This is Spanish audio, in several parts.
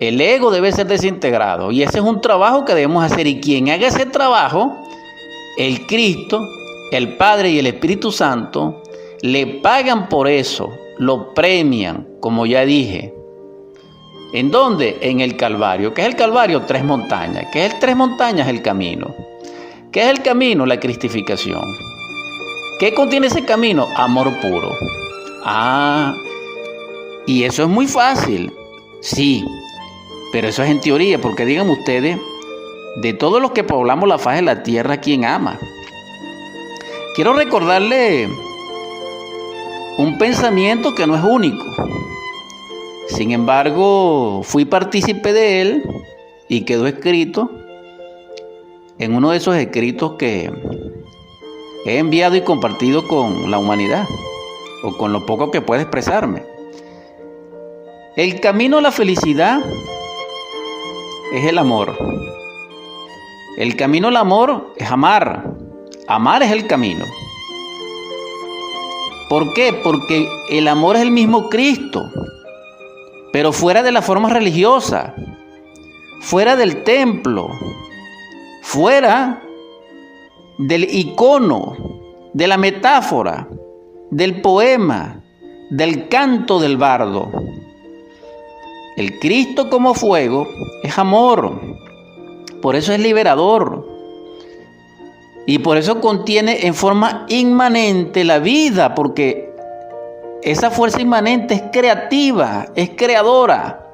El ego debe ser desintegrado y ese es un trabajo que debemos hacer, y quien haga ese trabajo, el Cristo, el Padre y el Espíritu Santo, le pagan por eso, lo premian, como ya dije. ¿En dónde? En el Calvario. ¿Qué es el Calvario? 3 montañas. ¿Qué es el 3 montañas? El camino. ¿Qué es el camino? La cristificación. ¿Qué contiene ese camino? Amor puro. Y eso es muy fácil. Sí, pero eso es en teoría, porque díganme ustedes, de todos los que poblamos la faz de la tierra, ¿quién ama? Quiero recordarle un pensamiento que no es único. Sin embargo, fui partícipe de él y quedó escrito en uno de esos escritos que he enviado y compartido con la humanidad, o con lo poco que pueda expresarme. El camino a la felicidad es el amor. El camino al amor es amar. Amar es el camino. ¿Por qué? Porque el amor es el mismo Cristo, pero fuera de la forma religiosa, fuera del templo, fuera del icono, de la metáfora, del poema, del canto del bardo. El Cristo como fuego es amor, por eso es liberador y por eso contiene en forma inmanente la vida, porque esa fuerza inmanente es creativa, es creadora,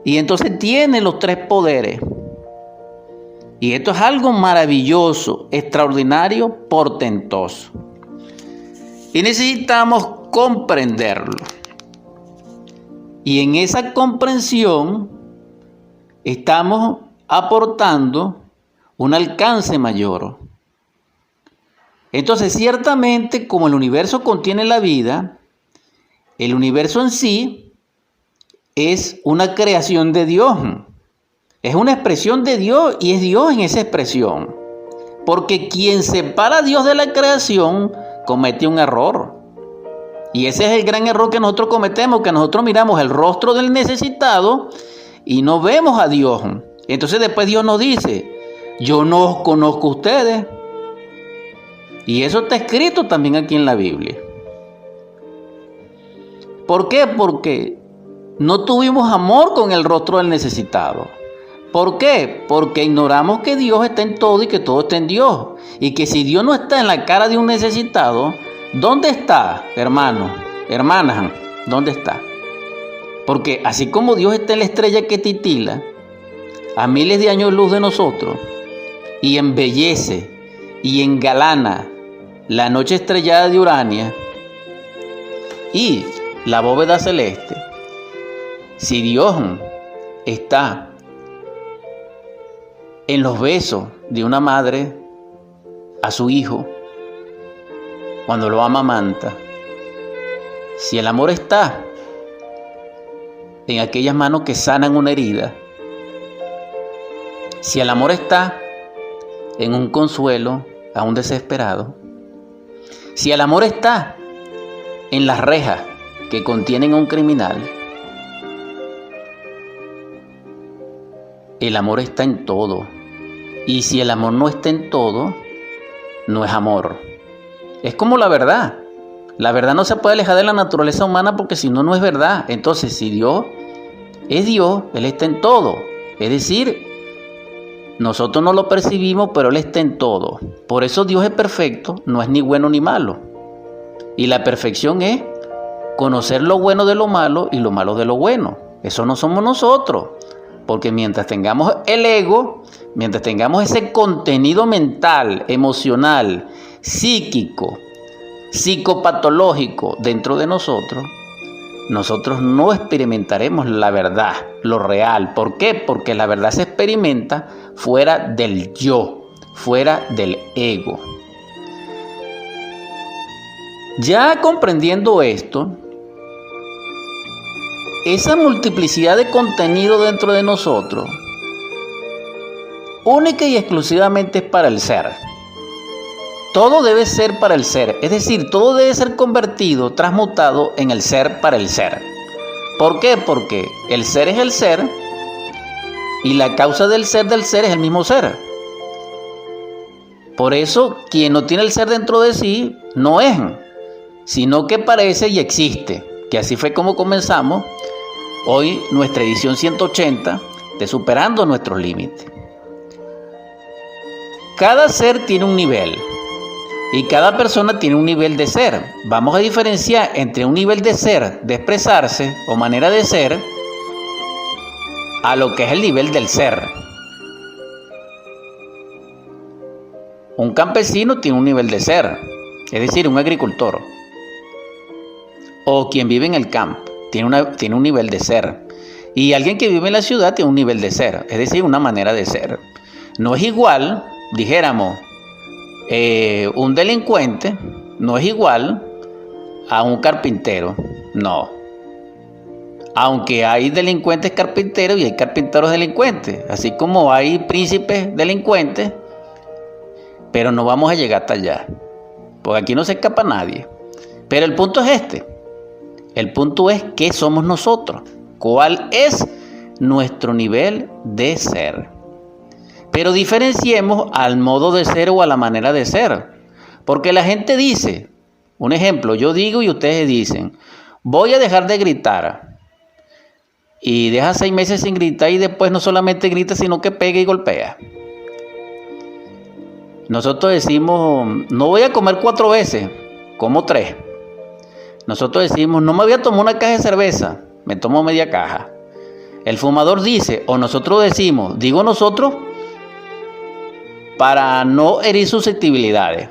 y entonces tiene los 3 poderes. Y esto es algo maravilloso, extraordinario, portentoso. Y necesitamos comprenderlo. Y en esa comprensión estamos aportando un alcance mayor. Entonces, ciertamente, como el universo contiene la vida, el universo en sí es una creación de Dios. Es una expresión de Dios y es Dios en esa expresión. Porque quien separa a Dios de la creación comete un error. Y ese es el gran error que nosotros cometemos, que nosotros miramos el rostro del necesitado y no vemos a Dios. Entonces después Dios nos dice, yo no os conozco a ustedes. Y eso está escrito también aquí en la Biblia. ¿Por qué? Porque no tuvimos amor con el rostro del necesitado. ¿Por qué? Porque ignoramos que Dios está en todo y que todo está en Dios. Y que si Dios no está en la cara de un necesitado, ¿dónde está, hermano, hermanas? ¿Dónde está? Porque así como Dios está en la estrella que titila a miles de años luz de nosotros y embellece y engalana la noche estrellada de Urania y la bóveda celeste, si Dios está en los besos de una madre a su hijo cuando lo amamanta, si el amor está en aquellas manos que sanan una herida, si el amor está en un consuelo a un desesperado, si el amor está en las rejas que contienen a un criminal, el amor está en todo. Y si el amor no está en todo, no es amor. Es como la verdad. La verdad no se puede alejar de la naturaleza humana porque si no, no es verdad. Entonces, si Dios es Dios, Él está en todo. Es decir, nosotros no lo percibimos, pero Él está en todo. Por eso Dios es perfecto, no es ni bueno ni malo. Y la perfección es conocer lo bueno de lo malo y lo malo de lo bueno. Eso no somos nosotros. Porque mientras tengamos el ego, mientras tengamos ese contenido mental, emocional, psíquico, psicopatológico dentro de nosotros, nosotros no experimentaremos la verdad, lo real. ¿Por qué? Porque la verdad se experimenta fuera del yo, fuera del ego. Ya comprendiendo esto, esa multiplicidad de contenido dentro de nosotros, única y exclusivamente es para el ser. Todo debe ser para el ser, es decir, todo debe ser convertido, transmutado en el ser para el ser. ¿Por qué? Porque el ser es el ser y la causa del ser es el mismo ser. Por eso, quien no tiene el ser dentro de sí no es, sino que parece y existe. Que así fue como comenzamos hoy nuestra edición 180 de Superando Nuestros Límites. Cada ser tiene un nivel y cada persona tiene un nivel de ser. Vamos a diferenciar entre un nivel de ser, de expresarse o manera de ser, a lo que es el nivel del ser. Un campesino tiene un nivel de ser, es decir, un agricultor. O quien vive en el campo tiene un nivel de ser. Y alguien que vive en la ciudad tiene un nivel de ser, es decir, una manera de ser. No es igual, dijéramos, un delincuente no es igual a un carpintero, no. Aunque hay delincuentes carpinteros y hay carpinteros delincuentes, así como hay príncipes delincuentes, pero no vamos a llegar hasta allá, porque aquí no se escapa nadie. Pero el punto es este, el punto es qué somos nosotros, cuál es nuestro nivel de ser. Pero diferenciemos al modo de ser o a la manera de ser. Porque la gente dice, un ejemplo, yo digo y ustedes dicen, voy a dejar de gritar. Y deja 6 meses sin gritar y después no solamente grita, sino que pega y golpea. Nosotros decimos, no voy a comer 4 veces, como 3. Nosotros decimos, no me voy a tomar una caja de cerveza, me tomo media caja. El fumador dice, o nosotros decimos, digo nosotros, para no herir susceptibilidades.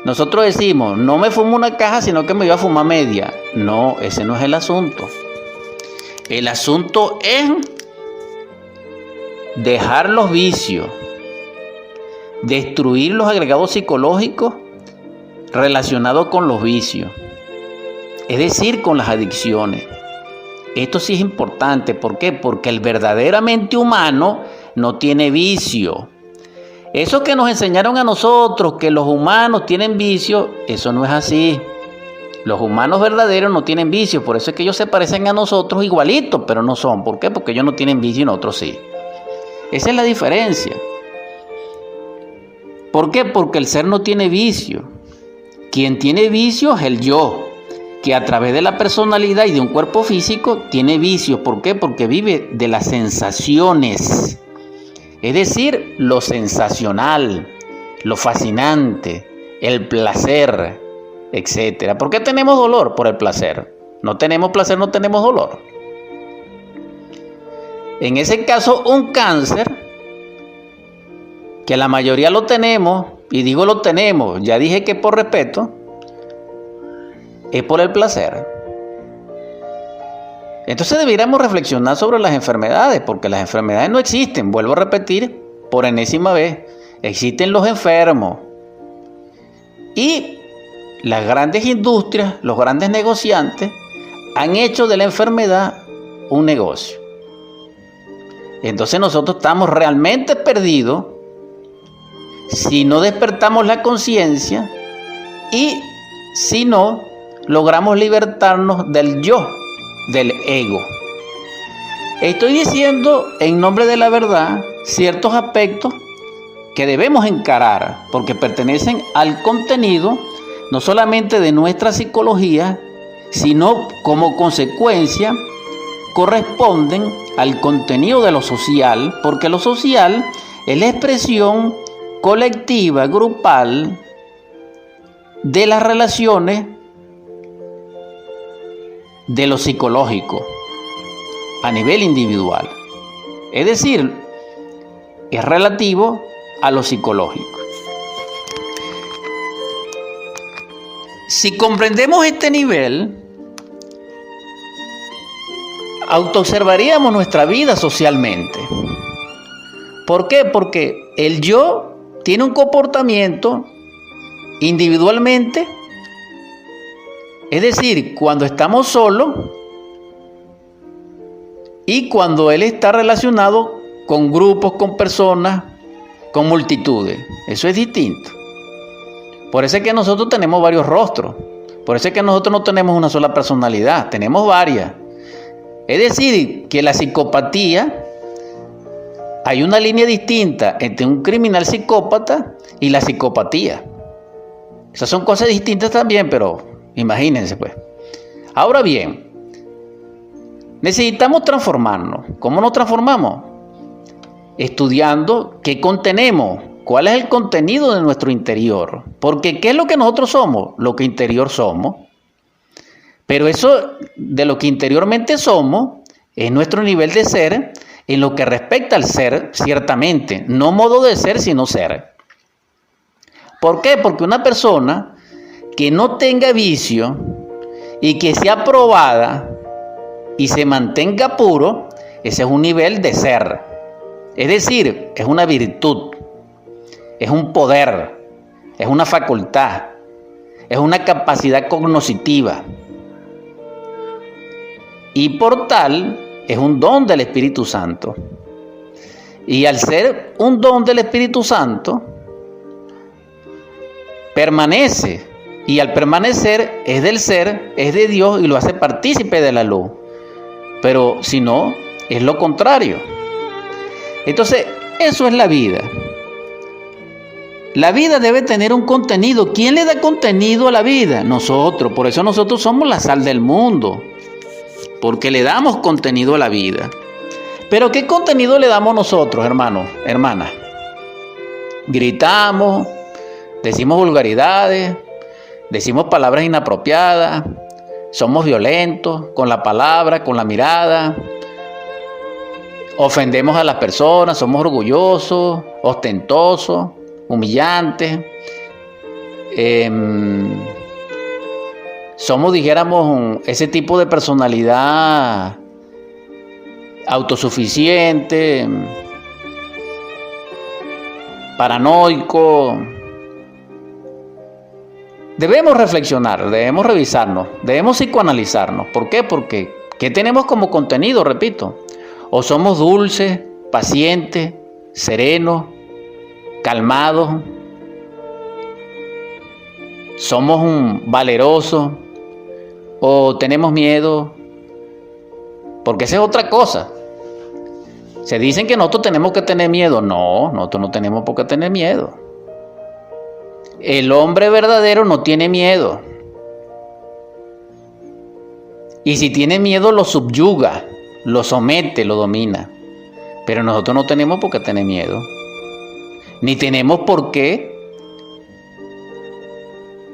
Nosotros decimos, no me fumo una caja, sino que me voy a fumar media. No, ese no es el asunto. El asunto es dejar los vicios, destruir los agregados psicológicos relacionados con los vicios, es decir, con las adicciones. Esto sí es importante. ¿Por qué? Porque el verdaderamente humano no tiene vicio. Eso que nos enseñaron a nosotros, que los humanos tienen vicio, eso no es así. Los humanos verdaderos no tienen vicio, por eso es que ellos se parecen a nosotros igualitos, pero no son. ¿Por qué? Porque ellos no tienen vicio y nosotros sí. Esa es la diferencia. ¿Por qué? Porque el ser no tiene vicio. Quien tiene vicio es el yo, que a través de la personalidad y de un cuerpo físico tiene vicios. ¿Por qué? Porque vive de las sensaciones. Es decir, lo sensacional, lo fascinante, el placer, etc. ¿Por qué tenemos dolor? Por el placer. No tenemos placer, no tenemos dolor. En ese caso, un cáncer, que la mayoría lo tenemos, y digo lo tenemos, ya dije que por respeto, es por el placer. Entonces deberíamos reflexionar sobre las enfermedades, porque las enfermedades no existen, vuelvo a repetir por enésima vez, existen los enfermos. Y las grandes industrias, los grandes negociantes, han hecho de la enfermedad un negocio. Entonces nosotros estamos realmente perdidos si no despertamos la conciencia y si no logramos libertarnos del yo, del ego. Estoy diciendo en nombre de la verdad ciertos aspectos que debemos encarar porque pertenecen al contenido no solamente de nuestra psicología, sino como consecuencia corresponden al contenido de lo social, porque lo social es la expresión colectiva, grupal de las relaciones de lo psicológico a nivel individual. Es decir, es relativo a lo psicológico. Si comprendemos este nivel, autoobservaríamos nuestra vida socialmente. ¿Por qué? Porque el yo tiene un comportamiento individualmente. Es decir, cuando estamos solos y cuando él está relacionado con grupos, con personas, con multitudes. Eso es distinto. Por eso es que nosotros tenemos varios rostros. Por eso es que nosotros no tenemos una sola personalidad, tenemos varias. Es decir, que la psicopatía, hay una línea distinta entre un criminal psicópata y la psicopatía. Esas son cosas distintas también, pero imagínense pues. Ahora bien, necesitamos transformarnos. ¿Cómo nos transformamos? Estudiando qué contenemos, cuál es el contenido de nuestro interior. Porque ¿qué es lo que nosotros somos? Lo que interior somos. Pero eso de lo que interiormente somos es nuestro nivel de ser en lo que respecta al ser, ciertamente. No modo de ser, sino ser. ¿Por qué? Porque una persona que no tenga vicio y que sea probada y se mantenga puro, ese es un nivel de ser. Es decir, es una virtud, es un poder, es una facultad, es una capacidad cognoscitiva. Y por tal, es un don del Espíritu Santo. Y al ser un don del Espíritu Santo, permanece. Y al permanecer es del ser, es de Dios y lo hace partícipe de la luz. Pero si no, es lo contrario. Entonces, eso es la vida. La vida debe tener un contenido. ¿Quién le da contenido a la vida? Nosotros. Por eso nosotros somos la sal del mundo. Porque le damos contenido a la vida. Pero ¿qué contenido le damos nosotros, hermanos, hermanas? Gritamos, decimos vulgaridades, decimos palabras inapropiadas, somos violentos con la palabra, con la mirada, ofendemos a las personas, somos orgullosos, ostentosos, humillantes. Somos, dijéramos, ese tipo de personalidad autosuficiente, paranoico. Debemos reflexionar, debemos revisarnos, debemos psicoanalizarnos. ¿Por qué? Porque ¿qué tenemos como contenido? Repito, o somos dulces, pacientes, serenos, calmados, somos valerosos, o tenemos miedo, porque esa es otra cosa. Se dicen que nosotros tenemos que tener miedo. No, nosotros no tenemos por qué tener miedo. El hombre verdadero no tiene miedo. Y si tiene miedo lo subyuga, lo somete, lo domina. Pero nosotros no tenemos por qué tener miedo. Ni tenemos por qué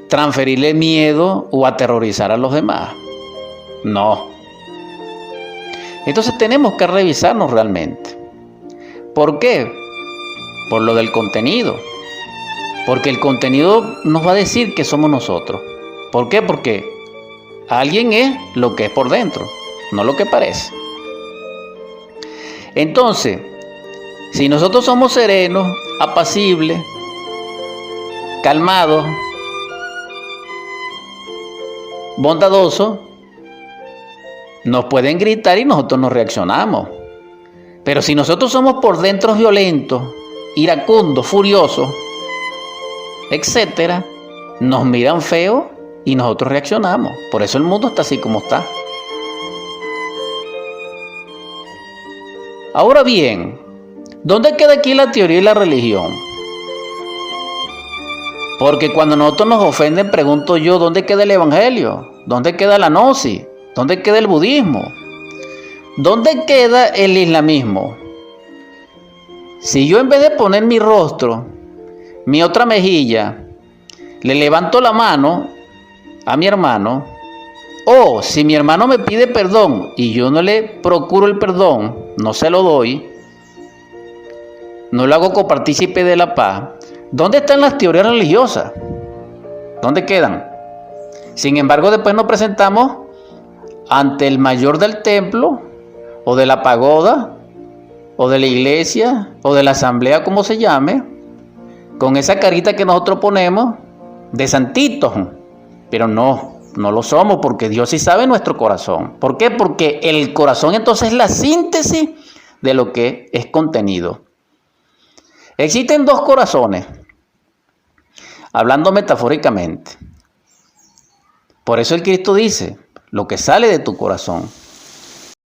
transferirle miedo o aterrorizar a los demás. No. Entonces tenemos que revisarnos realmente. ¿Por qué? Por lo del contenido. Porque el contenido nos va a decir que somos nosotros. ¿Por qué? Porque alguien es lo que es por dentro, no lo que parece. Entonces, si nosotros somos serenos, apacibles, calmados, bondadosos, nos pueden gritar y nosotros no reaccionamos. Pero si nosotros somos por dentro violentos, iracundos, furiosos, etcétera, nos miran feo y nosotros reaccionamos. Por eso el mundo está así como está. Ahora bien, ¿dónde queda aquí la teoría y la religión? Porque cuando nosotros nos ofenden, pregunto yo, ¿dónde queda el evangelio? ¿Dónde queda la gnosis? ¿Dónde queda el budismo? ¿Dónde queda el islamismo? Si yo en vez de poner mi rostro, mi otra mejilla, le levanto la mano a mi hermano, o si mi hermano me pide perdón y yo no le procuro el perdón, no se lo doy, no lo hago copartícipe de la paz, ¿dónde están las teorías religiosas? ¿Dónde quedan? Sin embargo, después nos presentamos ante el mayor del templo, o de la pagoda, o de la iglesia, o de la asamblea, como se llame, con esa carita que nosotros ponemos de santitos. Pero no lo somos, porque Dios sí sabe nuestro corazón. ¿Por qué? Porque el corazón entonces es la síntesis de lo que es contenido. Existen dos corazones, hablando metafóricamente. Por eso el Cristo dice, lo que sale de tu corazón.